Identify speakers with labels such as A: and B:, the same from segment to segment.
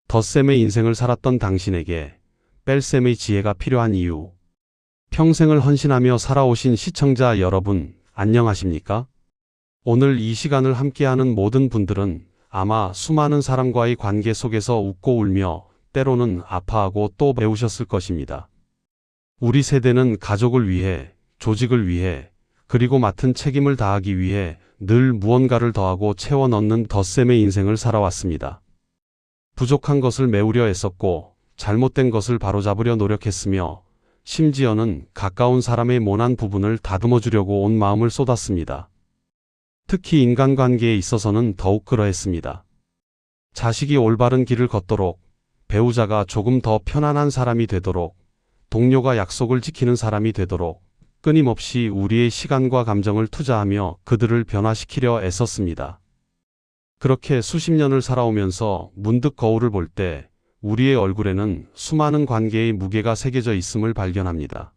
A: 덧셈의 인생을 살았던 당신에게 뺄셈의 지혜가 필요한 이유. 평생을 헌신하며 살아오신 시청자 여러분, 안녕하십니까? 오늘 이 시간을 함께하는 모든 분들은 아마 수많은 사람과의 관계 속에서 웃고 울며 때로는 아파하고 또 배우셨을 것입니다. 우리 세대는 가족을 위해, 조직을 위해, 그리고 맡은 책임을 다하기 위해 늘 무언가를 더하고 채워 넣는 덧셈의 인생을 살아왔습니다. 부족한 것을 메우려 애썼고 잘못된 것을 바로잡으려 노력했으며 심지어는 가까운 사람의 모난 부분을 다듬어 주려고 온 마음을 쏟았습니다. 특히 인간관계에 있어서는 더욱 그러했습니다. 자식이 올바른 길을 걷도록, 배우자가 조금 더 편안한 사람이 되도록, 동료가 약속을 지키는 사람이 되도록 끊임없이 우리의 시간과 감정을 투자하며 그들을 변화시키려 애썼습니다. 그렇게 수십 년을 살아오면서 문득 거울을 볼 때 우리의 얼굴에는 수많은 관계의 무게가 새겨져 있음을 발견합니다.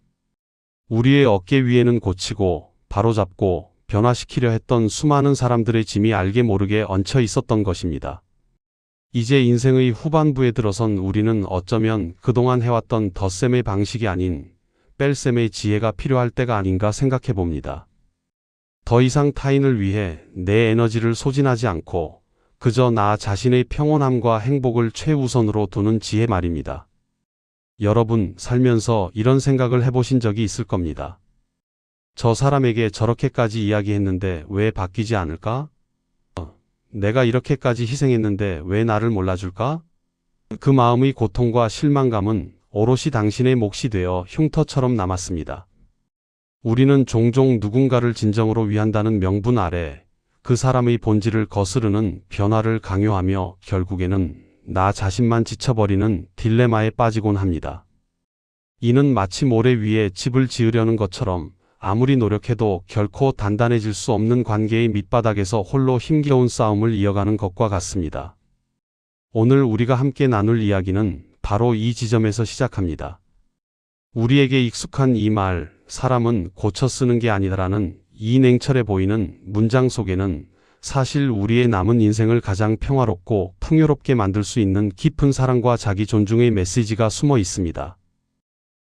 A: 우리의 어깨 위에는 고치고, 바로잡고, 변화시키려 했던 수많은 사람들의 짐이 알게 모르게 얹혀 있었던 것입니다. 이제 인생의 후반부에 들어선 우리는 어쩌면 그동안 해왔던 덧셈의 방식이 아닌 뺄셈의 지혜가 필요할 때가 아닌가 생각해 봅니다. 더 이상 타인을 위해 내 에너지를 소진하지 않고 그저 나 자신의 평온함과 행복을 최우선으로 두는 지혜 말입니다. 여러분, 살면서 이런 생각을 해보신 적이 있을 겁니다. 저 사람에게 저렇게까지 이야기했는데 왜 바뀌지 않을까? 내가 이렇게까지 희생했는데 왜 나를 몰라줄까? 그 마음의 고통과 실망감은 오롯이 당신의 몫이 되어 흉터처럼 남았습니다. 우리는 종종 누군가를 진정으로 위한다는 명분 아래 그 사람의 본질을 거스르는 변화를 강요하며 결국에는 나 자신만 지쳐버리는 딜레마에 빠지곤 합니다. 이는 마치 모래 위에 집을 지으려는 것처럼 아무리 노력해도 결코 단단해질 수 없는 관계의 밑바닥에서 홀로 힘겨운 싸움을 이어가는 것과 같습니다. 오늘 우리가 함께 나눌 이야기는 바로 이 지점에서 시작합니다. 우리에게 익숙한 이 말, 사람은 고쳐 쓰는 게 아니다라는 이 냉철해 보이는 문장 속에는 사실 우리의 남은 인생을 가장 평화롭고 풍요롭게 만들 수 있는 깊은 사랑과 자기 존중의 메시지가 숨어 있습니다.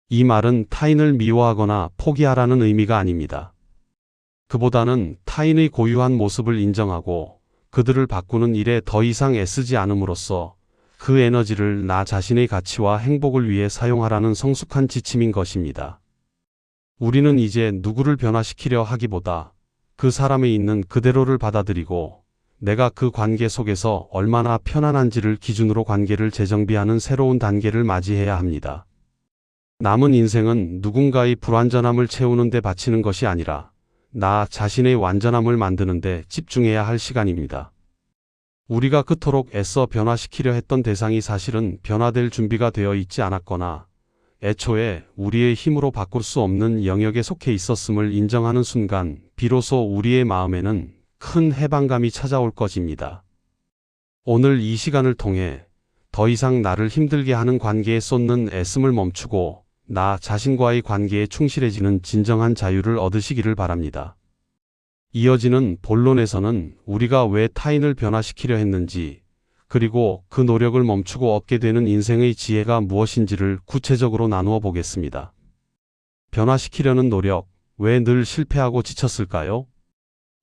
A: 이 말은 타인을 미워하거나 포기하라는 의미가 아닙니다. 그보다는 타인의 고유한 모습을 인정하고 그들을 바꾸는 일에 더 이상 애쓰지 않음으로써 그 에너지를 나 자신의 가치와 행복을 위해 사용하라는 성숙한 지침인 것입니다. 우리는 이제 누구를 변화시키려 하기보다 그 사람에 있는 그대로를 받아들이고 내가 그 관계 속에서 얼마나 편안한지를 기준으로 관계를 재정비하는 새로운 단계를 맞이해야 합니다. 남은 인생은 누군가의 불완전함을 채우는 데 바치는 것이 아니라 나 자신의 완전함을 만드는 데 집중해야 할 시간입니다. 우리가 그토록 애써 변화시키려 했던 대상이 사실은 변화될 준비가 되어 있지 않았거나 애초에 우리의 힘으로 바꿀 수 없는 영역에 속해 있었음을 인정하는 순간 비로소 우리의 마음에는 큰 해방감이 찾아올 것입니다. 오늘 이 시간을 통해 더 이상 나를 힘들게 하는 관계에 쏟는 애씀을 멈추고 나 자신과의 관계에 충실해지는 진정한 자유를 얻으시기를 바랍니다. 이어지는 본론에서는 우리가 왜 타인을 변화시키려 했는지, 그리고 그 노력을 멈추고 얻게 되는 인생의 지혜가 무엇인지를 구체적으로 나누어 보겠습니다. 변화시키려는 노력, 왜 늘 실패하고 지쳤을까요?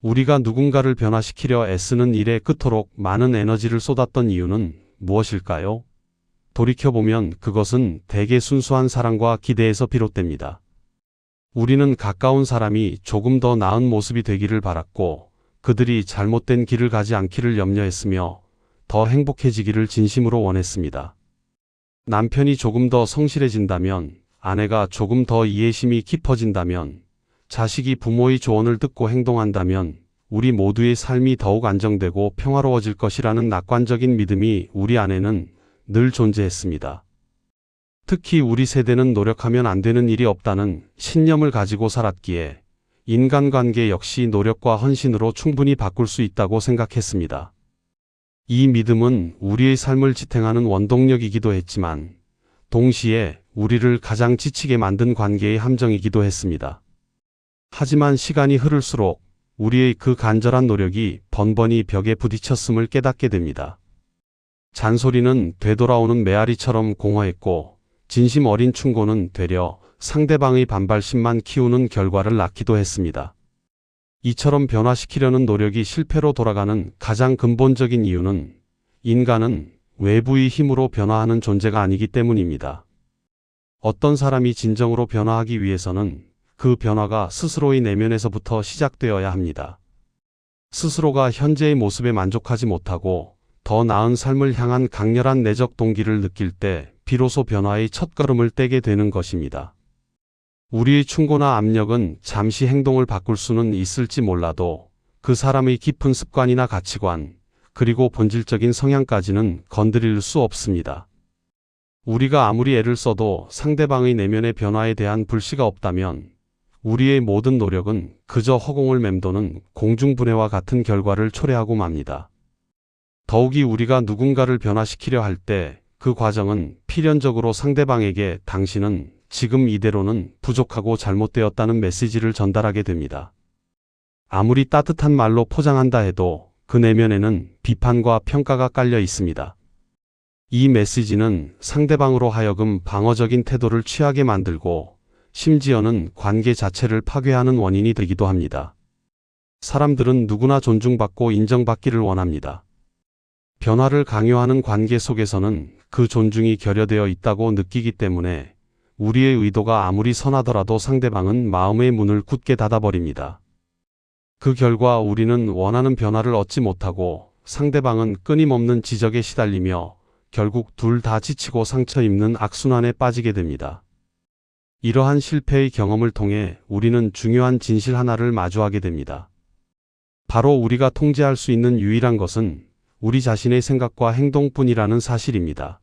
A: 우리가 누군가를 변화시키려 애쓰는 일에 그토록 많은 에너지를 쏟았던 이유는 무엇일까요? 돌이켜보면 그것은 대개 순수한 사랑과 기대에서 비롯됩니다. 우리는 가까운 사람이 조금 더 나은 모습이 되기를 바랐고 그들이 잘못된 길을 가지 않기를 염려했으며 더 행복해지기를 진심으로 원했습니다. 남편이 조금 더 성실해진다면, 아내가 조금 더 이해심이 깊어진다면, 자식이 부모의 조언을 듣고 행동한다면 우리 모두의 삶이 더욱 안정되고 평화로워질 것이라는 낙관적인 믿음이 우리 안에는 늘 존재했습니다. 특히 우리 세대는 노력하면 안 되는 일이 없다는 신념을 가지고 살았기에 인간관계 역시 노력과 헌신으로 충분히 바꿀 수 있다고 생각했습니다. 이 믿음은 우리의 삶을 지탱하는 원동력이기도 했지만 동시에 우리를 가장 지치게 만든 관계의 함정이기도 했습니다. 하지만 시간이 흐를수록 우리의 그 간절한 노력이 번번이 벽에 부딪혔음을 깨닫게 됩니다. 잔소리는 되돌아오는 메아리처럼 공허했고 진심 어린 충고는 되려 상대방의 반발심만 키우는 결과를 낳기도 했습니다. 이처럼 변화시키려는 노력이 실패로 돌아가는 가장 근본적인 이유는 인간은 외부의 힘으로 변화하는 존재가 아니기 때문입니다. 어떤 사람이 진정으로 변화하기 위해서는 그 변화가 스스로의 내면에서부터 시작되어야 합니다. 스스로가 현재의 모습에 만족하지 못하고 더 나은 삶을 향한 강렬한 내적 동기를 느낄 때 비로소 변화의 첫걸음을 떼게 되는 것입니다. 우리의 충고나 압력은 잠시 행동을 바꿀 수는 있을지 몰라도 그 사람의 깊은 습관이나 가치관, 그리고 본질적인 성향까지는 건드릴 수 없습니다. 우리가 아무리 애를 써도 상대방의 내면의 변화에 대한 불씨가 없다면 우리의 모든 노력은 그저 허공을 맴도는 공중분해와 같은 결과를 초래하고 맙니다. 더욱이 우리가 누군가를 변화시키려 할 때 그 과정은 필연적으로 상대방에게 당신은 지금 이대로는 부족하고 잘못되었다는 메시지를 전달하게 됩니다. 아무리 따뜻한 말로 포장한다 해도 그 내면에는 비판과 평가가 깔려 있습니다. 이 메시지는 상대방으로 하여금 방어적인 태도를 취하게 만들고 심지어는 관계 자체를 파괴하는 원인이 되기도 합니다. 사람들은 누구나 존중받고 인정받기를 원합니다. 변화를 강요하는 관계 속에서는 그 존중이 결여되어 있다고 느끼기 때문에 우리의 의도가 아무리 선하더라도 상대방은 마음의 문을 굳게 닫아버립니다. 그 결과 우리는 원하는 변화를 얻지 못하고 상대방은 끊임없는 지적에 시달리며 결국 둘 다 지치고 상처 입는 악순환에 빠지게 됩니다. 이러한 실패의 경험을 통해 우리는 중요한 진실 하나를 마주하게 됩니다. 바로 우리가 통제할 수 있는 유일한 것은 우리 자신의 생각과 행동뿐이라는 사실입니다.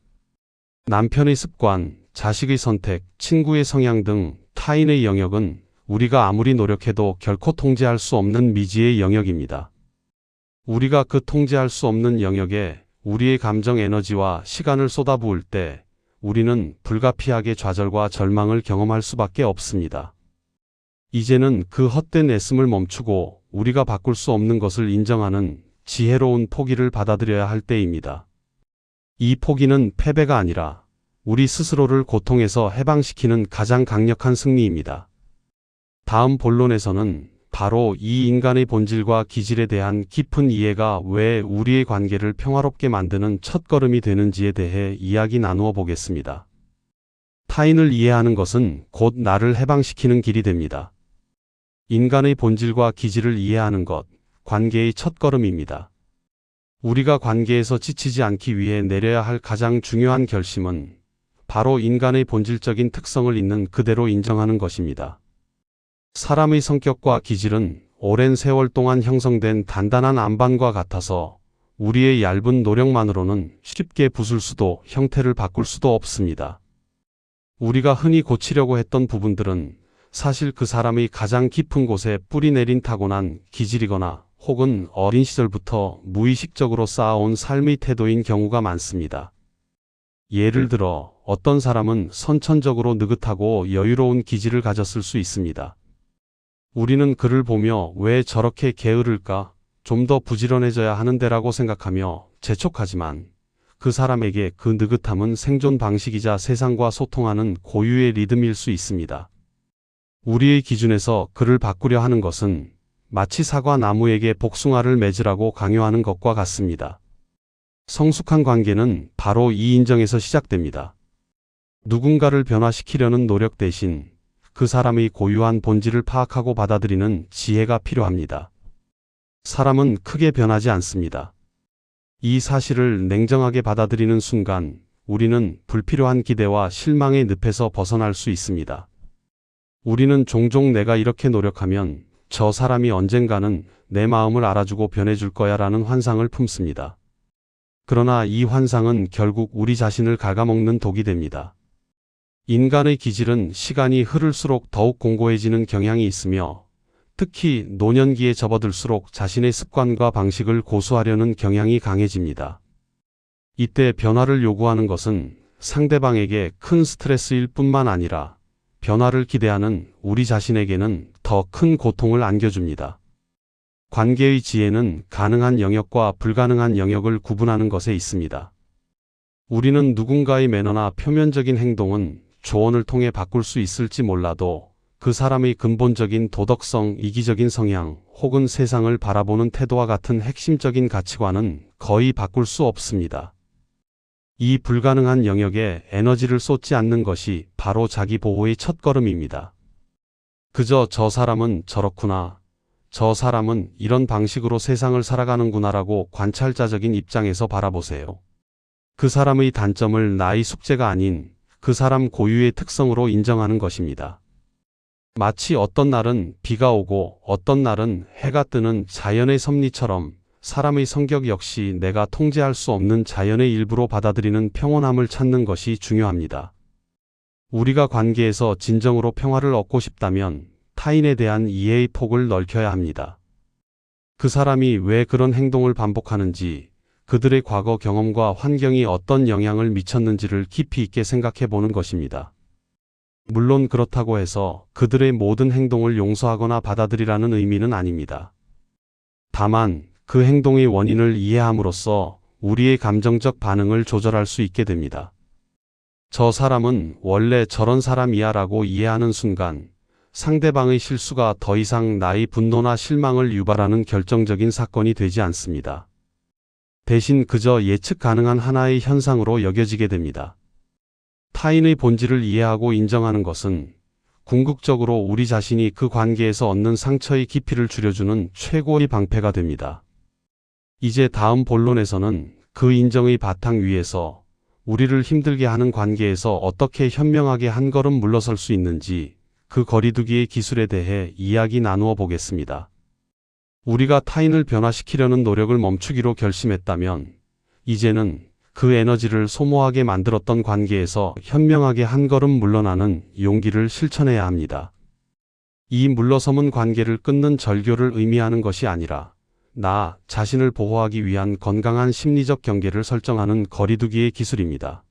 A: 남편의 습관, 자식의 선택, 친구의 성향 등 타인의 영역은 우리가 아무리 노력해도 결코 통제할 수 없는 미지의 영역입니다. 우리가 그 통제할 수 없는 영역에 우리의 감정 에너지와 시간을 쏟아부을 때 우리는 불가피하게 좌절과 절망을 경험할 수밖에 없습니다. 이제는 그 헛된 애씀을 멈추고 우리가 바꿀 수 없는 것을 인정하는 지혜로운 포기를 받아들여야 할 때입니다. 이 포기는 패배가 아니라 우리 스스로를 고통에서 해방시키는 가장 강력한 승리입니다. 다음 본론에서는 바로 이 인간의 본질과 기질에 대한 깊은 이해가 왜 우리의 관계를 평화롭게 만드는 첫걸음이 되는지에 대해 이야기 나누어 보겠습니다. 타인을 이해하는 것은 곧 나를 해방시키는 길이 됩니다. 인간의 본질과 기질을 이해하는 것, 관계의 첫걸음입니다. 우리가 관계에서 지치지 않기 위해 내려야 할 가장 중요한 결심은 바로 인간의 본질적인 특성을 있는 그대로 인정하는 것입니다. 사람의 성격과 기질은 오랜 세월 동안 형성된 단단한 안반과 같아서 우리의 얇은 노력만으로는 쉽게 부술 수도 형태를 바꿀 수도 없습니다. 우리가 흔히 고치려고 했던 부분들은 사실 그 사람의 가장 깊은 곳에 뿌리 내린 타고난 기질이거나 혹은 어린 시절부터 무의식적으로 쌓아온 삶의 태도인 경우가 많습니다. 예를 들어 어떤 사람은 선천적으로 느긋하고 여유로운 기질을 가졌을 수 있습니다. 우리는 그를 보며 왜 저렇게 게으를까? 좀 더 부지런해져야 하는데라고 생각하며 재촉하지만 그 사람에게 그 느긋함은 생존 방식이자 세상과 소통하는 고유의 리듬일 수 있습니다. 우리의 기준에서 그를 바꾸려 하는 것은 마치 사과나무에게 복숭아를 맺으라고 강요하는 것과 같습니다. 성숙한 관계는 바로 이 인정에서 시작됩니다. 누군가를 변화시키려는 노력 대신 그 사람의 고유한 본질을 파악하고 받아들이는 지혜가 필요합니다. 사람은 크게 변하지 않습니다. 이 사실을 냉정하게 받아들이는 순간 우리는 불필요한 기대와 실망의 늪에서 벗어날 수 있습니다. 우리는 종종 내가 이렇게 노력하면 저 사람이 언젠가는 내 마음을 알아주고 변해줄 거야 라는 환상을 품습니다. 그러나 이 환상은 결국 우리 자신을 갉아먹는 독이 됩니다. 인간의 기질은 시간이 흐를수록 더욱 공고해지는 경향이 있으며 특히 노년기에 접어들수록 자신의 습관과 방식을 고수하려는 경향이 강해집니다. 이때 변화를 요구하는 것은 상대방에게 큰 스트레스일 뿐만 아니라 변화를 기대하는 우리 자신에게는 더 큰 고통을 안겨줍니다. 관계의 지혜는 가능한 영역과 불가능한 영역을 구분하는 것에 있습니다. 우리는 누군가의 매너나 표면적인 행동은 조언을 통해 바꿀 수 있을지 몰라도 그 사람의 근본적인 도덕성, 이기적인 성향, 혹은 세상을 바라보는 태도와 같은 핵심적인 가치관은 거의 바꿀 수 없습니다. 이 불가능한 영역에 에너지를 쏟지 않는 것이 바로 자기 보호의 첫걸음입니다. 그저 저 사람은 저렇구나, 저 사람은 이런 방식으로 세상을 살아가는구나라고 관찰자적인 입장에서 바라보세요. 그 사람의 단점을 나의 숙제가 아닌 그 사람 고유의 특성으로 인정하는 것입니다. 마치 어떤 날은 비가 오고 어떤 날은 해가 뜨는 자연의 섭리처럼 사람의 성격 역시 내가 통제할 수 없는 자연의 일부로 받아들이는 평온함을 찾는 것이 중요합니다. 우리가 관계에서 진정으로 평화를 얻고 싶다면 타인에 대한 이해의 폭을 넓혀야 합니다. 그 사람이 왜 그런 행동을 반복하는지, 그들의 과거 경험과 환경이 어떤 영향을 미쳤는지를 깊이 있게 생각해 보는 것입니다. 물론 그렇다고 해서 그들의 모든 행동을 용서하거나 받아들이라는 의미는 아닙니다. 다만 그 행동의 원인을 이해함으로써 우리의 감정적 반응을 조절할 수 있게 됩니다. 저 사람은 원래 저런 사람이야 라고 이해하는 순간 상대방의 실수가 더 이상 나의 분노나 실망을 유발하는 결정적인 사건이 되지 않습니다. 대신 그저 예측 가능한 하나의 현상으로 여겨지게 됩니다. 타인의 본질을 이해하고 인정하는 것은 궁극적으로 우리 자신이 그 관계에서 얻는 상처의 깊이를 줄여주는 최고의 방패가 됩니다. 이제 다음 본론에서는 그 인정의 바탕 위에서 우리를 힘들게 하는 관계에서 어떻게 현명하게 한 걸음 물러설 수 있는지 그 거리두기의 기술에 대해 이야기 나누어 보겠습니다. 우리가 타인을 변화시키려는 노력을 멈추기로 결심했다면 이제는 그 에너지를 소모하게 만들었던 관계에서 현명하게 한 걸음 물러나는 용기를 실천해야 합니다. 이 물러섬은 관계를 끊는 절교를 의미하는 것이 아니라 나 자신을 보호하기 위한 건강한 심리적 경계를 설정하는 거리두기의 기술입니다.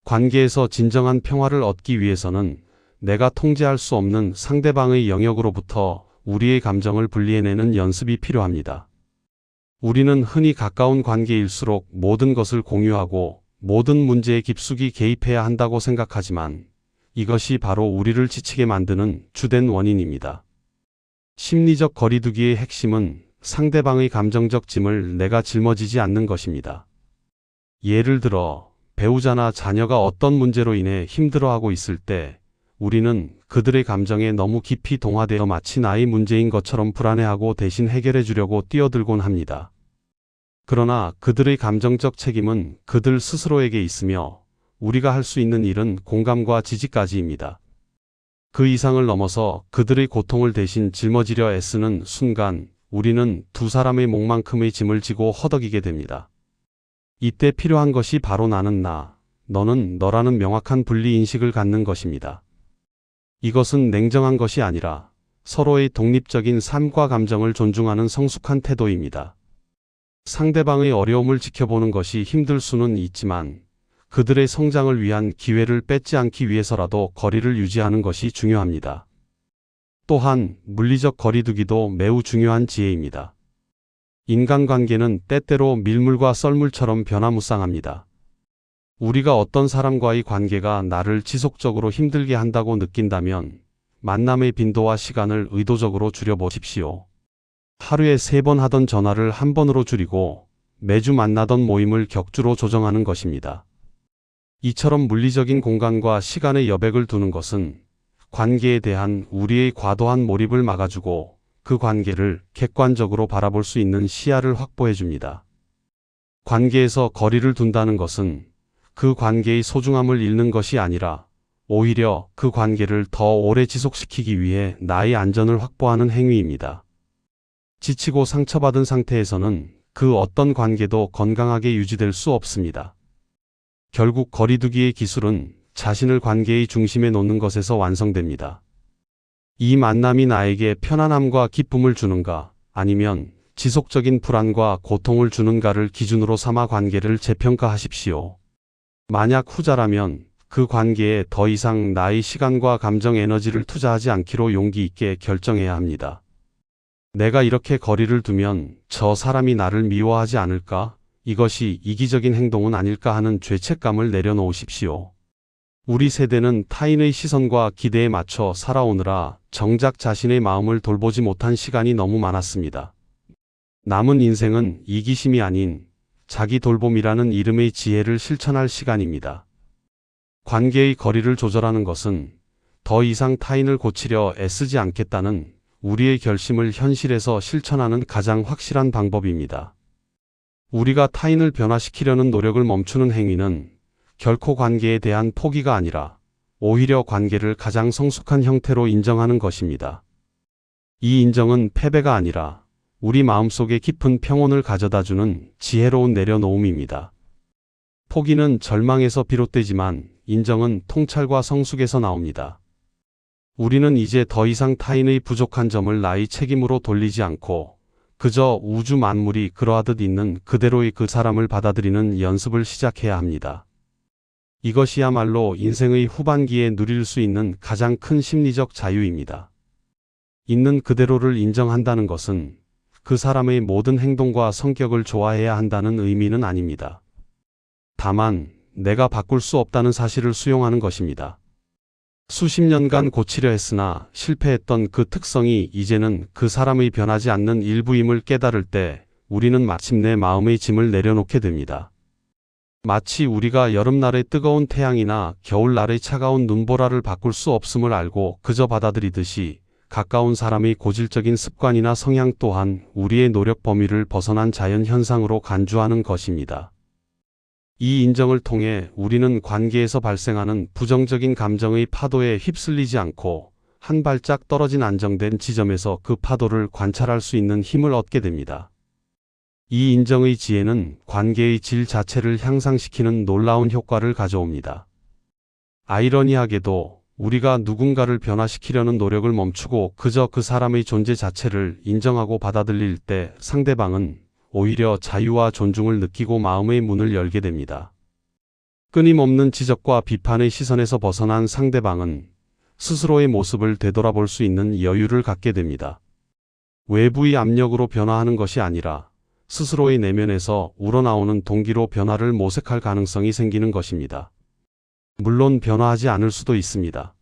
A: 관계에서 진정한 평화를 얻기 위해서는 내가 통제할 수 없는 상대방의 영역으로부터 우리의 감정을 분리해내는 연습이 필요합니다. 우리는 흔히 가까운 관계일수록 모든 것을 공유하고 모든 문제에 깊숙이 개입해야 한다고 생각하지만 이것이 바로 우리를 지치게 만드는 주된 원인입니다. 심리적 거리두기의 핵심은 상대방의 감정적 짐을 내가 짊어지지 않는 것입니다. 예를 들어 배우자나 자녀가 어떤 문제로 인해 힘들어하고 있을 때 우리는 그들의 감정에 너무 깊이 동화되어 마치 나의 문제인 것처럼 불안해하고 대신 해결해 주려고 뛰어들곤 합니다. 그러나 그들의 감정적 책임은 그들 스스로에게 있으며 우리가 할 수 있는 일은 공감과 지지까지입니다. 그 이상을 넘어서 그들의 고통을 대신 짊어지려 애쓰는 순간 우리는 두 사람의 몫만큼의 짐을 지고 허덕이게 됩니다. 이때 필요한 것이 바로 나는 나, 너는 너라는 명확한 분리인식을 갖는 것입니다. 이것은 냉정한 것이 아니라 서로의 독립적인 삶과 감정을 존중하는 성숙한 태도입니다. 상대방의 어려움을 지켜보는 것이 힘들 수는 있지만 그들의 성장을 위한 기회를 뺏지 않기 위해서라도 거리를 유지하는 것이 중요합니다. 또한 물리적 거리두기도 매우 중요한 지혜입니다. 인간관계는 때때로 밀물과 썰물처럼 변화무쌍합니다. 우리가 어떤 사람과의 관계가 나를 지속적으로 힘들게 한다고 느낀다면 만남의 빈도와 시간을 의도적으로 줄여보십시오. 하루에 3번 하던 전화를 1번으로 줄이고 매주 만나던 모임을 격주로 조정하는 것입니다. 이처럼 물리적인 공간과 시간의 여백을 두는 것은 관계에 대한 우리의 과도한 몰입을 막아주고 그 관계를 객관적으로 바라볼 수 있는 시야를 확보해 줍니다. 관계에서 거리를 둔다는 것은 그 관계의 소중함을 잃는 것이 아니라 오히려 그 관계를 더 오래 지속시키기 위해 나의 안전을 확보하는 행위입니다. 지치고 상처받은 상태에서는 그 어떤 관계도 건강하게 유지될 수 없습니다. 결국 거리두기의 기술은 자신을 관계의 중심에 놓는 것에서 완성됩니다. 이 만남이 나에게 편안함과 기쁨을 주는가, 아니면 지속적인 불안과 고통을 주는가를 기준으로 삼아 관계를 재평가하십시오. 만약 후자라면 그 관계에 더 이상 나의 시간과 감정 에너지를 투자하지 않기로 용기 있게 결정해야 합니다. 내가 이렇게 거리를 두면 저 사람이 나를 미워하지 않을까? 이것이 이기적인 행동은 아닐까 하는 죄책감을 내려놓으십시오. 우리 세대는 타인의 시선과 기대에 맞춰 살아오느라 정작 자신의 마음을 돌보지 못한 시간이 너무 많았습니다. 남은 인생은 이기심이 아닌 자기 돌봄이라는 이름의 지혜를 실천할 시간입니다. 관계의 거리를 조절하는 것은 더 이상 타인을 고치려 애쓰지 않겠다는 우리의 결심을 현실에서 실천하는 가장 확실한 방법입니다. 우리가 타인을 변화시키려는 노력을 멈추는 행위는 결코 관계에 대한 포기가 아니라 오히려 관계를 가장 성숙한 형태로 인정하는 것입니다. 이 인정은 패배가 아니라 우리 마음속에 깊은 평온을 가져다주는 지혜로운 내려놓음입니다. 포기는 절망에서 비롯되지만 인정은 통찰과 성숙에서 나옵니다. 우리는 이제 더 이상 타인의 부족한 점을 나의 책임으로 돌리지 않고 그저 우주 만물이 그러하듯 있는 그대로의 그 사람을 받아들이는 연습을 시작해야 합니다. 이것이야말로 인생의 후반기에 누릴 수 있는 가장 큰 심리적 자유입니다. 있는 그대로를 인정한다는 것은 그 사람의 모든 행동과 성격을 좋아해야 한다는 의미는 아닙니다. 다만 내가 바꿀 수 없다는 사실을 수용하는 것입니다. 수십 년간 고치려 했으나 실패했던 그 특성이 이제는 그 사람의 변하지 않는 일부임을 깨달을 때 우리는 마침내 마음의 짐을 내려놓게 됩니다. 마치 우리가 여름날의 뜨거운 태양이나 겨울날의 차가운 눈보라를 바꿀 수 없음을 알고 그저 받아들이듯이 가까운 사람의 고질적인 습관이나 성향 또한 우리의 노력 범위를 벗어난 자연 현상으로 간주하는 것입니다. 이 인정을 통해 우리는 관계에서 발생하는 부정적인 감정의 파도에 휩쓸리지 않고 한 발짝 떨어진 안정된 지점에서 그 파도를 관찰할 수 있는 힘을 얻게 됩니다. 이 인정의 지혜는 관계의 질 자체를 향상시키는 놀라운 효과를 가져옵니다. 아이러니하게도 우리가 누군가를 변화시키려는 노력을 멈추고 그저 그 사람의 존재 자체를 인정하고 받아들일 때 상대방은 오히려 자유와 존중을 느끼고 마음의 문을 열게 됩니다. 끊임없는 지적과 비판의 시선에서 벗어난 상대방은 스스로의 모습을 되돌아볼 수 있는 여유를 갖게 됩니다. 외부의 압력으로 변화하는 것이 아니라 스스로의 내면에서 우러나오는 동기로 변화를 모색할 가능성이 생기는 것입니다. 물론 변화하지 않을 수도 있습니다.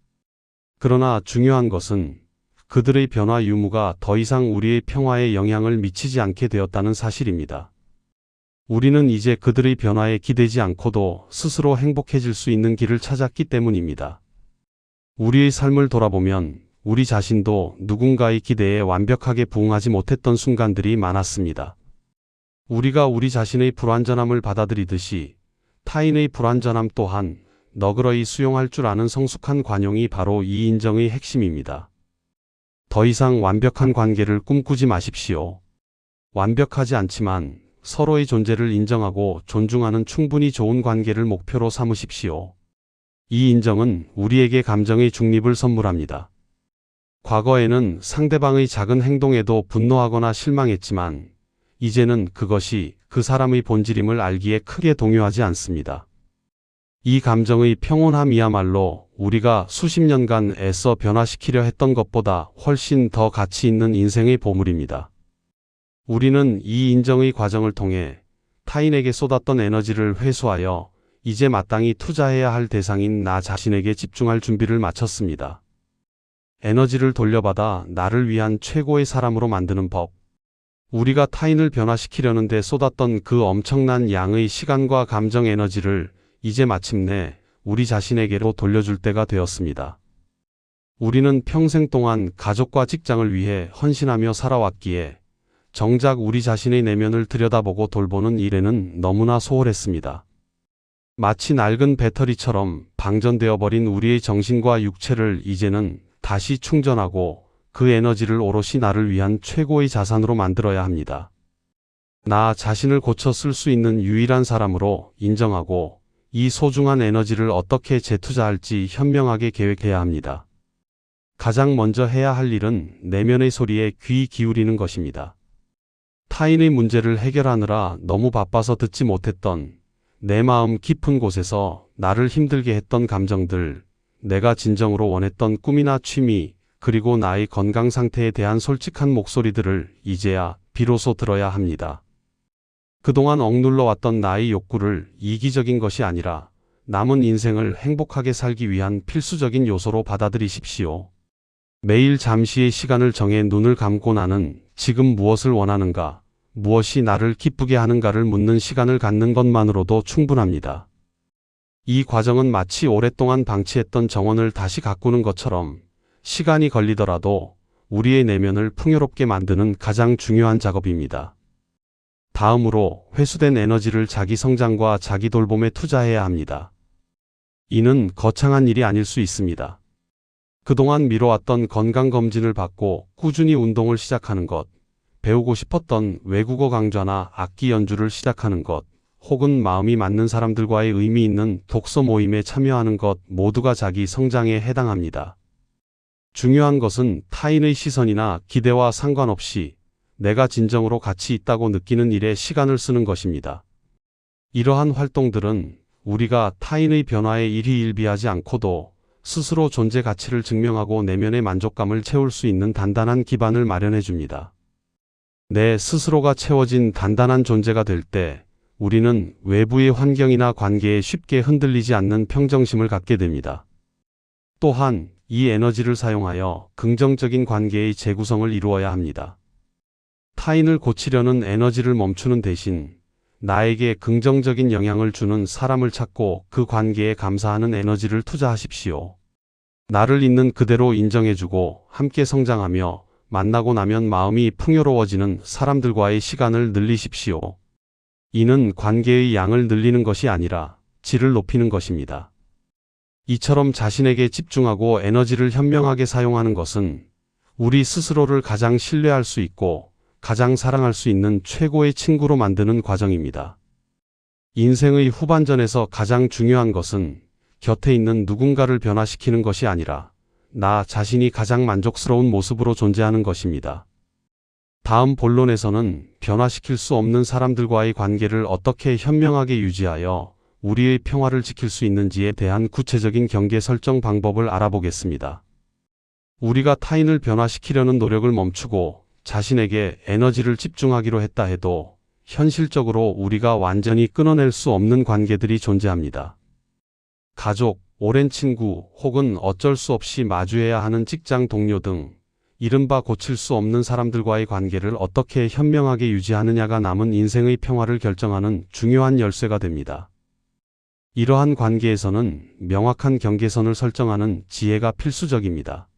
A: 그러나 중요한 것은 그들의 변화 유무가 더 이상 우리의 평화에 영향을 미치지 않게 되었다는 사실입니다. 우리는 이제 그들의 변화에 기대지 않고도 스스로 행복해질 수 있는 길을 찾았기 때문입니다. 우리의 삶을 돌아보면 우리 자신도 누군가의 기대에 완벽하게 부응하지 못했던 순간들이 많았습니다. 우리가 우리 자신의 불완전함을 받아들이듯이 타인의 불완전함 또한 너그러이 수용할 줄 아는 성숙한 관용이 바로 이 인정의 핵심입니다. 더 이상 완벽한 관계를 꿈꾸지 마십시오. 완벽하지 않지만 서로의 존재를 인정하고 존중하는 충분히 좋은 관계를 목표로 삼으십시오. 이 인정은 우리에게 감정의 중립을 선물합니다. 과거에는 상대방의 작은 행동에도 분노하거나 실망했지만 이제는 그것이 그 사람의 본질임을 알기에 크게 동요하지 않습니다. 이 감정의 평온함이야말로 우리가 수십 년간 애써 변화시키려 했던 것보다 훨씬 더 가치 있는 인생의 보물입니다. 우리는 이 인정의 과정을 통해 타인에게 쏟았던 에너지를 회수하여 이제 마땅히 투자해야 할 대상인 나 자신에게 집중할 준비를 마쳤습니다. 에너지를 돌려받아 나를 위한 최고의 사람으로 만드는 법. 우리가 타인을 변화시키려는 데 쏟았던 그 엄청난 양의 시간과 감정 에너지를 이제 마침내 우리 자신에게로 돌려줄 때가 되었습니다. 우리는 평생 동안 가족과 직장을 위해 헌신하며 살아왔기에 정작 우리 자신의 내면을 들여다보고 돌보는 일에는 너무나 소홀했습니다. 마치 낡은 배터리처럼 방전되어 버린 우리의 정신과 육체를 이제는 다시 충전하고 그 에너지를 오롯이 나를 위한 최고의 자산으로 만들어야 합니다. 나 자신을 고쳐 쓸 수 있는 유일한 사람으로 인정하고 이 소중한 에너지를 어떻게 재투자할지 현명하게 계획해야 합니다. 가장 먼저 해야 할 일은 내면의 소리에 귀 기울이는 것입니다. 타인의 문제를 해결하느라 너무 바빠서 듣지 못했던 내 마음 깊은 곳에서 나를 힘들게 했던 감정들, 내가 진정으로 원했던 꿈이나 취미, 그리고 나의 건강 상태에 대한 솔직한 목소리들을 이제야 비로소 들어야 합니다. 그동안 억눌러 왔던 나의 욕구를 이기적인 것이 아니라 남은 인생을 행복하게 살기 위한 필수적인 요소로 받아들이십시오. 매일 잠시의 시간을 정해 눈을 감고 나는 지금 무엇을 원하는가, 무엇이 나를 기쁘게 하는가를 묻는 시간을 갖는 것만으로도 충분합니다. 이 과정은 마치 오랫동안 방치했던 정원을 다시 가꾸는 것처럼 시간이 걸리더라도 우리의 내면을 풍요롭게 만드는 가장 중요한 작업입니다. 다음으로 회수된 에너지를 자기 성장과 자기 돌봄에 투자해야 합니다. 이는 거창한 일이 아닐 수 있습니다. 그동안 미뤄왔던 건강검진을 받고 꾸준히 운동을 시작하는 것, 배우고 싶었던 외국어 강좌나 악기 연주를 시작하는 것, 혹은 마음이 맞는 사람들과의 의미 있는 독서 모임에 참여하는 것 모두가 자기 성장에 해당합니다. 중요한 것은 타인의 시선이나 기대와 상관없이 내가 진정으로 가치 있다고 느끼는 일에 시간을 쓰는 것입니다. 이러한 활동들은 우리가 타인의 변화에 일희일비하지 않고도 스스로 존재 가치를 증명하고 내면의 만족감을 채울 수 있는 단단한 기반을 마련해 줍니다. 내 스스로가 채워진 단단한 존재가 될 때 우리는 외부의 환경이나 관계에 쉽게 흔들리지 않는 평정심을 갖게 됩니다. 또한 이 에너지를 사용하여 긍정적인 관계의 재구성을 이루어야 합니다. 타인을 고치려는 에너지를 멈추는 대신 나에게 긍정적인 영향을 주는 사람을 찾고 그 관계에 감사하는 에너지를 투자하십시오. 나를 있는 그대로 인정해주고 함께 성장하며 만나고 나면 마음이 풍요로워지는 사람들과의 시간을 늘리십시오. 이는 관계의 양을 늘리는 것이 아니라 질을 높이는 것입니다. 이처럼 자신에게 집중하고 에너지를 현명하게 사용하는 것은 우리 스스로를 가장 신뢰할 수 있고 가장 사랑할 수 있는 최고의 친구로 만드는 과정입니다. 인생의 후반전에서 가장 중요한 것은 곁에 있는 누군가를 변화시키는 것이 아니라 나 자신이 가장 만족스러운 모습으로 존재하는 것입니다. 다음 본론에서는 변화시킬 수 없는 사람들과의 관계를 어떻게 현명하게 유지하여 우리의 평화를 지킬 수 있는지에 대한 구체적인 경계 설정 방법을 알아보겠습니다. 우리가 타인을 변화시키려는 노력을 멈추고 자신에게 에너지를 집중하기로 했다 해도 현실적으로 우리가 완전히 끊어낼 수 없는 관계들이 존재합니다. 가족, 오랜 친구, 혹은 어쩔 수 없이 마주해야 하는 직장 동료 등 이른바 고칠 수 없는 사람들과의 관계를 어떻게 현명하게 유지하느냐가 남은 인생의 평화를 결정하는 중요한 열쇠가 됩니다. 이러한 관계에서는 명확한 경계선을 설정하는 지혜가 필수적입니다.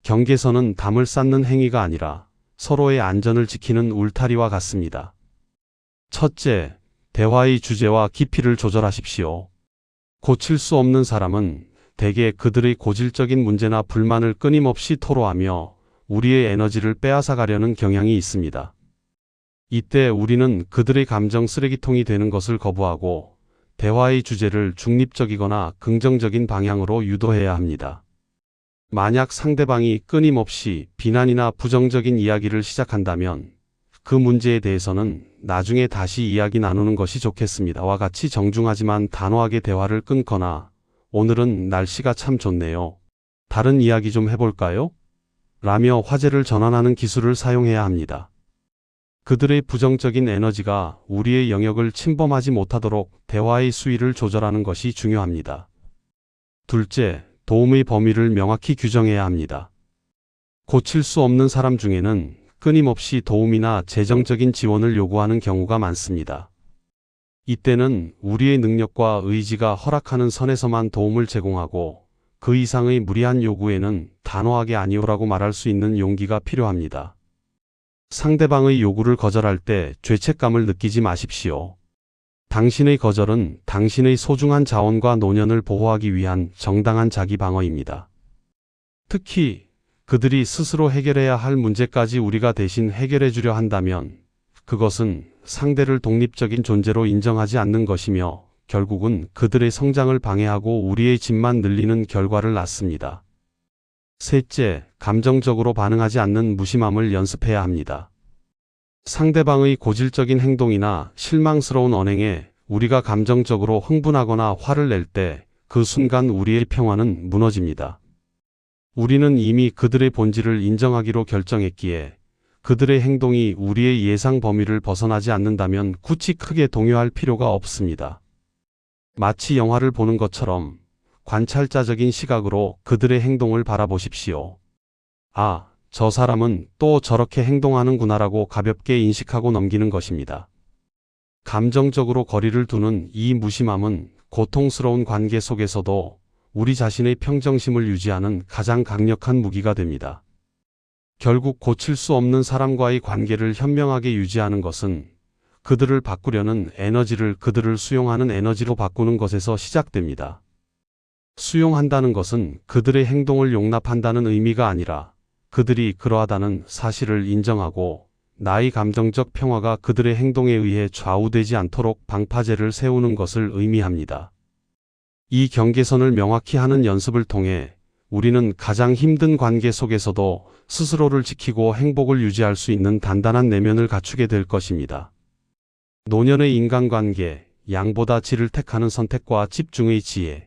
A: 경계선은 담을 쌓는 행위가 아니라 서로의 안전을 지키는 울타리와 같습니다. 첫째, 대화의 주제와 깊이를 조절하십시오. 고칠 수 없는 사람은 대개 그들의 고질적인 문제나 불만을 끊임없이 토로하며 우리의 에너지를 빼앗아가려는 경향이 있습니다. 이때 우리는 그들의 감정 쓰레기통이 되는 것을 거부하고 대화의 주제를 중립적이거나 긍정적인 방향으로 유도해야 합니다. 만약 상대방이 끊임없이 비난이나 부정적인 이야기를 시작한다면 그 문제에 대해서는 나중에 다시 이야기 나누는 것이 좋겠습니다와 같이 정중하지만 단호하게 대화를 끊거나 오늘은 날씨가 참 좋네요. 다른 이야기 좀 해볼까요? 라며 화제를 전환하는 기술을 사용해야 합니다. 그들의 부정적인 에너지가 우리의 영역을 침범하지 못하도록 대화의 수위를 조절하는 것이 중요합니다. 둘째, 도움의 범위를 명확히 규정해야 합니다. 고칠 수 없는 사람 중에는 끊임없이 도움이나 재정적인 지원을 요구하는 경우가 많습니다. 이때는 우리의 능력과 의지가 허락하는 선에서만 도움을 제공하고 그 이상의 무리한 요구에는 단호하게 아니오라고 말할 수 있는 용기가 필요합니다. 상대방의 요구를 거절할 때 죄책감을 느끼지 마십시오. 당신의 거절은 당신의 소중한 자원과 노년을 보호하기 위한 정당한 자기 방어입니다. 특히 그들이 스스로 해결해야 할 문제까지 우리가 대신 해결해 주려 한다면 그것은 상대를 독립적인 존재로 인정하지 않는 것이며 결국은 그들의 성장을 방해하고 우리의 짐만 늘리는 결과를 낳습니다. 셋째, 감정적으로 반응하지 않는 무심함을 연습해야 합니다. 상대방의 고질적인 행동이나 실망스러운 언행에 우리가 감정적으로 흥분하거나 화를 낼 때 그 순간 우리의 평화는 무너집니다. 우리는 이미 그들의 본질을 인정하기로 결정했기에 그들의 행동이 우리의 예상 범위를 벗어나지 않는다면 굳이 크게 동요할 필요가 없습니다. 마치 영화를 보는 것처럼 관찰자적인 시각으로 그들의 행동을 바라보십시오. 아, 저 사람은 또 저렇게 행동하는구나라고 가볍게 인식하고 넘기는 것입니다. 감정적으로 거리를 두는 이 무심함은 고통스러운 관계 속에서도 우리 자신의 평정심을 유지하는 가장 강력한 무기가 됩니다. 결국 고칠 수 없는 사람과의 관계를 현명하게 유지하는 것은 그들을 바꾸려는 에너지를 그들을 수용하는 에너지로 바꾸는 것에서 시작됩니다. 수용한다는 것은 그들의 행동을 용납한다는 의미가 아니라 그들이 그러하다는 사실을 인정하고 나의 감정적 평화가 그들의 행동에 의해 좌우되지 않도록 방파제를 세우는 것을 의미합니다. 이 경계선을 명확히 하는 연습을 통해 우리는 가장 힘든 관계 속에서도 스스로를 지키고 행복을 유지할 수 있는 단단한 내면을 갖추게 될 것입니다. 노년의 인간관계, 양보다 질을 택하는 선택과 집중의 지혜.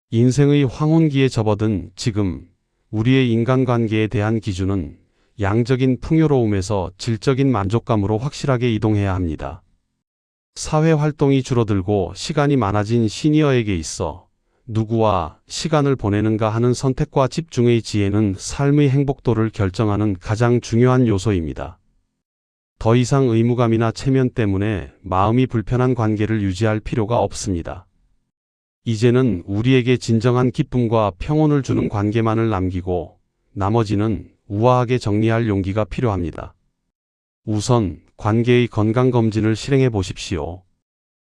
A: 인생의 황혼기에 접어든 지금 우리의 인간관계에 대한 기준은 양적인 풍요로움에서 질적인 만족감으로 확실하게 이동해야 합니다. 사회활동이 줄어들고 시간이 많아진 시니어에게 있어 누구와 시간을 보내는가 하는 선택과 집중의 지혜는 삶의 행복도를 결정하는 가장 중요한 요소입니다. 더 이상 의무감이나 체면 때문에 마음이 불편한 관계를 유지할 필요가 없습니다. 이제는 우리에게 진정한 기쁨과 평온을 주는 관계만을 남기고 나머지는 우아하게 정리할 용기가 필요합니다. 우선 관계의 건강검진을 실행해 보십시오.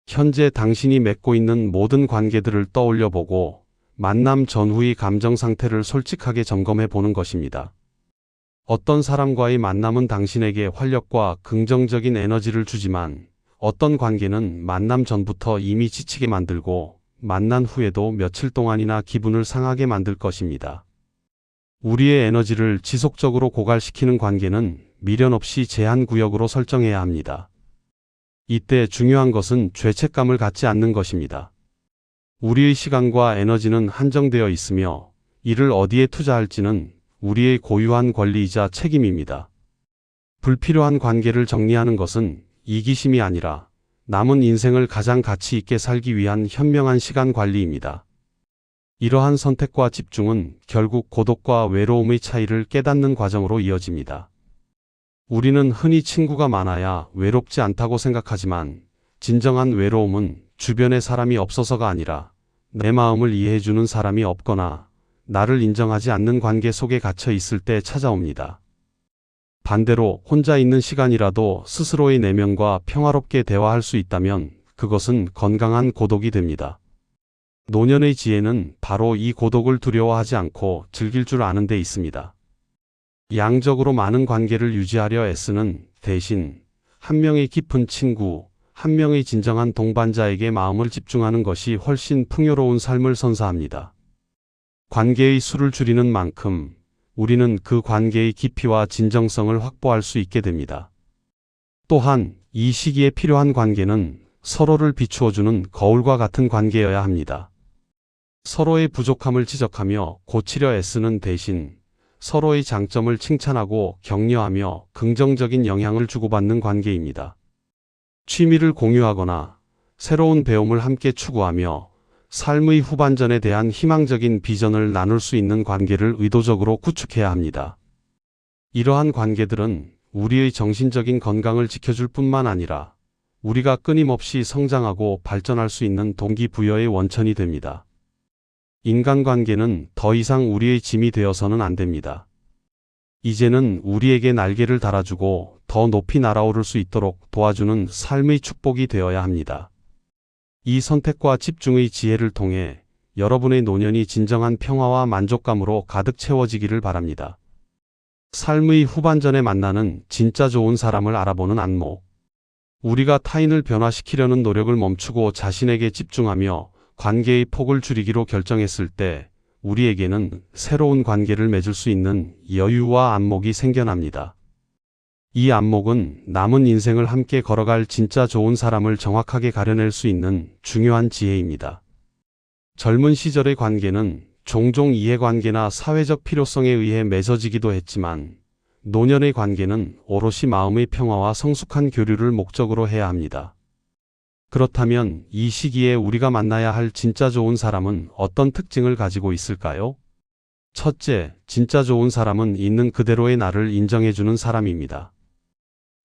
A: 현재 당신이 맺고 있는 모든 관계들을 떠올려 보고 만남 전후의 감정 상태를 솔직하게 점검해 보는 것입니다. 어떤 사람과의 만남은 당신에게 활력과 긍정적인 에너지를 주지만 어떤 관계는 만남 전부터 이미 지치게 만들고 만난 후에도 며칠 동안이나 기분을 상하게 만들 것입니다. 우리의 에너지를 지속적으로 고갈시키는 관계는 미련 없이 제한 구역으로 설정해야 합니다. 이때 중요한 것은 죄책감을 갖지 않는 것입니다. 우리의 시간과 에너지는 한정되어 있으며 이를 어디에 투자할지는 우리의 고유한 권리이자 책임입니다. 불필요한 관계를 정리하는 것은 이기심이 아니라 남은 인생을 가장 가치 있게 살기 위한 현명한 시간 관리입니다. 이러한 선택과 집중은 결국 고독과 외로움의 차이를 깨닫는 과정으로 이어집니다. 우리는 흔히 친구가 많아야 외롭지 않다고 생각하지만 진정한 외로움은 주변에 사람이 없어서가 아니라 내 마음을 이해해주는 사람이 없거나 나를 인정하지 않는 관계 속에 갇혀 있을 때 찾아옵니다. 반대로 혼자 있는 시간이라도 스스로의 내면과 평화롭게 대화할 수 있다면 그것은 건강한 고독이 됩니다. 노년의 지혜는 바로 이 고독을 두려워하지 않고 즐길 줄 아는 데 있습니다. 양적으로 많은 관계를 유지하려 애쓰는 대신 한 명의 깊은 친구, 한 명의 진정한 동반자에게 마음을 집중하는 것이 훨씬 풍요로운 삶을 선사합니다. 관계의 수를 줄이는 만큼 우리는 그 관계의 깊이와 진정성을 확보할 수 있게 됩니다. 또한 이 시기에 필요한 관계는 서로를 비추어주는 거울과 같은 관계여야 합니다. 서로의 부족함을 지적하며 고치려 애쓰는 대신 서로의 장점을 칭찬하고 격려하며 긍정적인 영향을 주고받는 관계입니다. 취미를 공유하거나 새로운 배움을 함께 추구하며 삶의 후반전에 대한 희망적인 비전을 나눌 수 있는 관계를 의도적으로 구축해야 합니다. 이러한 관계들은 우리의 정신적인 건강을 지켜줄 뿐만 아니라 우리가 끊임없이 성장하고 발전할 수 있는 동기부여의 원천이 됩니다. 인간관계는 더 이상 우리의 짐이 되어서는 안 됩니다. 이제는 우리에게 날개를 달아주고 더 높이 날아오를 수 있도록 도와주는 삶의 축복이 되어야 합니다. 이 선택과 집중의 지혜를 통해 여러분의 노년이 진정한 평화와 만족감으로 가득 채워지기를 바랍니다. 삶의 후반전에 만나는 진짜 좋은 사람을 알아보는 안목. 우리가 타인을 변화시키려는 노력을 멈추고 자신에게 집중하며 관계의 폭을 줄이기로 결정했을 때 우리에게는 새로운 관계를 맺을 수 있는 여유와 안목이 생겨납니다. 이 안목은 남은 인생을 함께 걸어갈 진짜 좋은 사람을 정확하게 가려낼 수 있는 중요한 지혜입니다. 젊은 시절의 관계는 종종 이해관계나 사회적 필요성에 의해 맺어지기도 했지만 노년의 관계는 오롯이 마음의 평화와 성숙한 교류를 목적으로 해야 합니다. 그렇다면 이 시기에 우리가 만나야 할 진짜 좋은 사람은 어떤 특징을 가지고 있을까요? 첫째, 진짜 좋은 사람은 있는 그대로의 나를 인정해주는 사람입니다.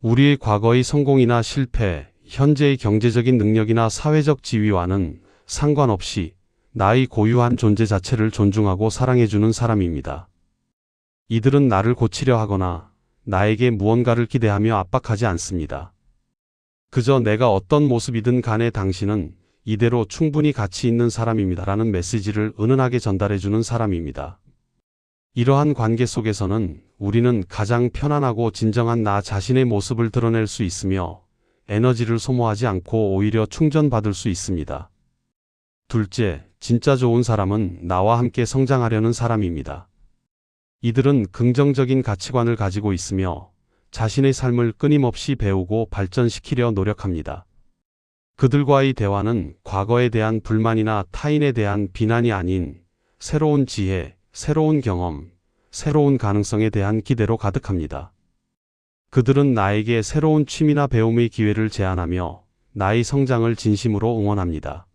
A: 우리의 과거의 성공이나 실패, 현재의 경제적인 능력이나 사회적 지위와는 상관없이 나의 고유한 존재 자체를 존중하고 사랑해주는 사람입니다. 이들은 나를 고치려 하거나 나에게 무언가를 기대하며 압박하지 않습니다. 그저 내가 어떤 모습이든 간에 당신은 이대로 충분히 가치 있는 사람입니다라는 메시지를 은은하게 전달해주는 사람입니다. 이러한 관계 속에서는 우리는 가장 편안하고 진정한 나 자신의 모습을 드러낼 수 있으며 에너지를 소모하지 않고 오히려 충전받을 수 있습니다. 둘째, 진짜 좋은 사람은 나와 함께 성장하려는 사람입니다. 이들은 긍정적인 가치관을 가지고 있으며 자신의 삶을 끊임없이 배우고 발전시키려 노력합니다. 그들과의 대화는 과거에 대한 불만이나 타인에 대한 비난이 아닌 새로운 지혜, 새로운 경험, 새로운 가능성에 대한 기대로 가득합니다. 그들은 나에게 새로운 취미나 배움의 기회를 제안하며 나의 성장을 진심으로 응원합니다.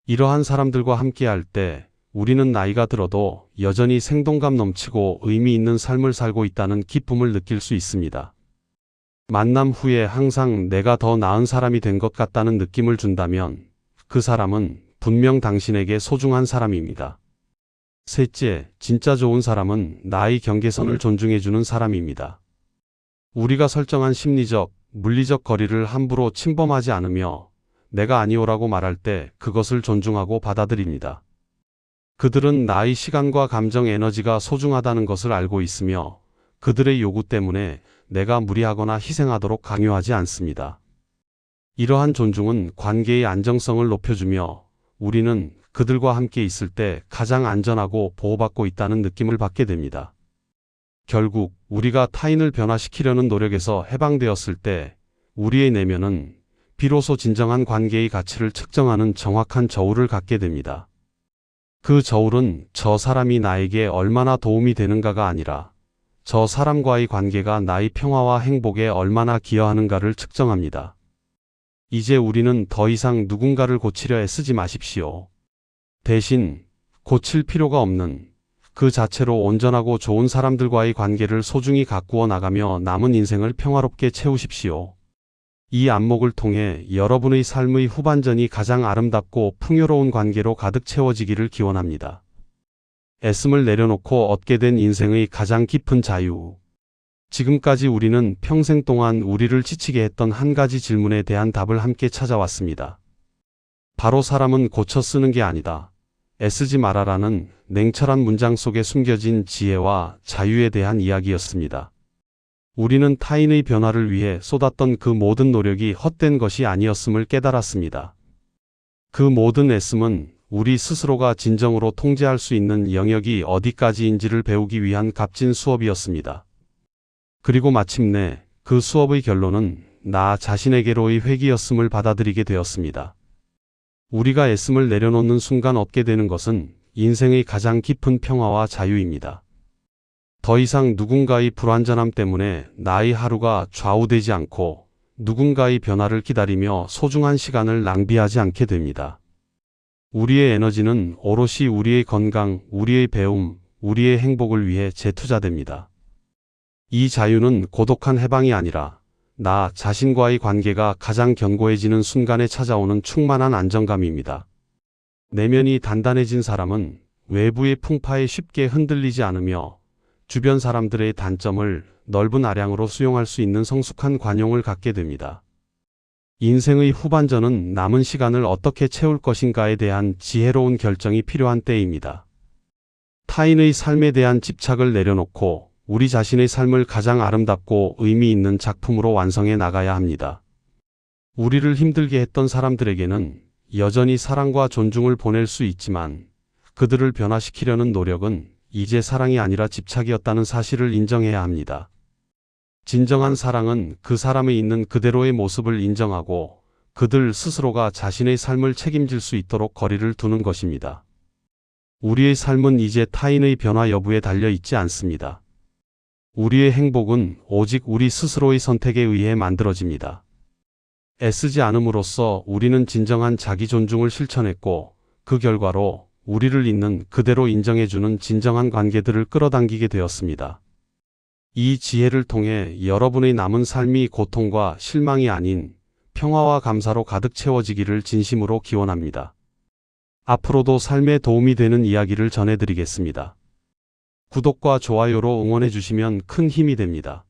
A: 이러한 사람들과 함께할 때 우리는 나이가 들어도 여전히 생동감 넘치고 의미 있는 삶을 살고 있다는 기쁨을 느낄 수 있습니다. 만남 후에 항상 내가 더 나은 사람이 된 것 같다는 느낌을 준다면 그 사람은 분명 당신에게 소중한 사람입니다. 셋째, 진짜 좋은 사람은 나의 경계선을 존중해주는 사람입니다. 우리가 설정한 심리적, 물리적 거리를 함부로 침범하지 않으며 내가 아니오라고 말할 때 그것을 존중하고 받아들입니다. 그들은 나의 시간과 감정 에너지가 소중하다는 것을 알고 있으며 그들의 요구 때문에 내가 무리하거나 희생하도록 강요하지 않습니다. 이러한 존중은 관계의 안정성을 높여주며 우리는 그들과 함께 있을 때 가장 안전하고 보호받고 있다는 느낌을 받게 됩니다. 결국 우리가 타인을 변화시키려는 노력에서 해방되었을 때 우리의 내면은 비로소 진정한 관계의 가치를 측정하는 정확한 저울을 갖게 됩니다. 그 저울은 저 사람이 나에게 얼마나 도움이 되는가가 아니라 저 사람과의 관계가 나의 평화와 행복에 얼마나 기여하는가를 측정합니다. 이제 우리는 더 이상 누군가를 고치려 애쓰지 마십시오. 대신 고칠 필요가 없는 그 자체로 온전하고 좋은 사람들과의 관계를 소중히 가꾸어 나가며 남은 인생을 평화롭게 채우십시오. 이 안목을 통해 여러분의 삶의 후반전이 가장 아름답고 풍요로운 관계로 가득 채워지기를 기원합니다. 애씀을 내려놓고 얻게 된 인생의 가장 깊은 자유. 지금까지 우리는 평생 동안 우리를 지치게 했던 한 가지 질문에 대한 답을 함께 찾아왔습니다. 바로 사람은 고쳐 쓰는 게 아니다. 애쓰지 말아라는 냉철한 문장 속에 숨겨진 지혜와 자유에 대한 이야기였습니다. 우리는 타인의 변화를 위해 쏟았던 그 모든 노력이 헛된 것이 아니었음을 깨달았습니다. 그 모든 애씀은 우리 스스로가 진정으로 통제할 수 있는 영역이 어디까지인지를 배우기 위한 값진 수업이었습니다. 그리고 마침내 그 수업의 결론은 나 자신에게로의 회귀였음을 받아들이게 되었습니다. 우리가 애씀을 내려놓는 순간 얻게 되는 것은 인생의 가장 깊은 평화와 자유입니다. 더 이상 누군가의 불완전함 때문에 나의 하루가 좌우되지 않고 누군가의 변화를 기다리며 소중한 시간을 낭비하지 않게 됩니다. 우리의 에너지는 오롯이 우리의 건강, 우리의 배움, 우리의 행복을 위해 재투자됩니다. 이 자유는 고독한 해방이 아니라 나 자신과의 관계가 가장 견고해지는 순간에 찾아오는 충만한 안정감입니다. 내면이 단단해진 사람은 외부의 풍파에 쉽게 흔들리지 않으며 주변 사람들의 단점을 넓은 아량으로 수용할 수 있는 성숙한 관용을 갖게 됩니다. 인생의 후반전은 남은 시간을 어떻게 채울 것인가에 대한 지혜로운 결정이 필요한 때입니다. 타인의 삶에 대한 집착을 내려놓고 우리 자신의 삶을 가장 아름답고 의미 있는 작품으로 완성해 나가야 합니다. 우리를 힘들게 했던 사람들에게는 여전히 사랑과 존중을 보낼 수 있지만 그들을 변화시키려는 노력은 이제 사랑이 아니라 집착이었다는 사실을 인정해야 합니다. 진정한 사랑은 그 사람에 있는 그대로의 모습을 인정하고 그들 스스로가 자신의 삶을 책임질 수 있도록 거리를 두는 것입니다. 우리의 삶은 이제 타인의 변화 여부에 달려 있지 않습니다. 우리의 행복은 오직 우리 스스로의 선택에 의해 만들어집니다. 애쓰지 않음으로써 우리는 진정한 자기 존중을 실천했고, 그 결과로 우리를 있는 그대로 인정해주는 진정한 관계들을 끌어당기게 되었습니다. 이 지혜를 통해 여러분의 남은 삶이 고통과 실망이 아닌 평화와 감사로 가득 채워지기를 진심으로 기원합니다. 앞으로도 삶에 도움이 되는 이야기를 전해드리겠습니다. 구독과 좋아요로 응원해 주시면 큰 힘이 됩니다.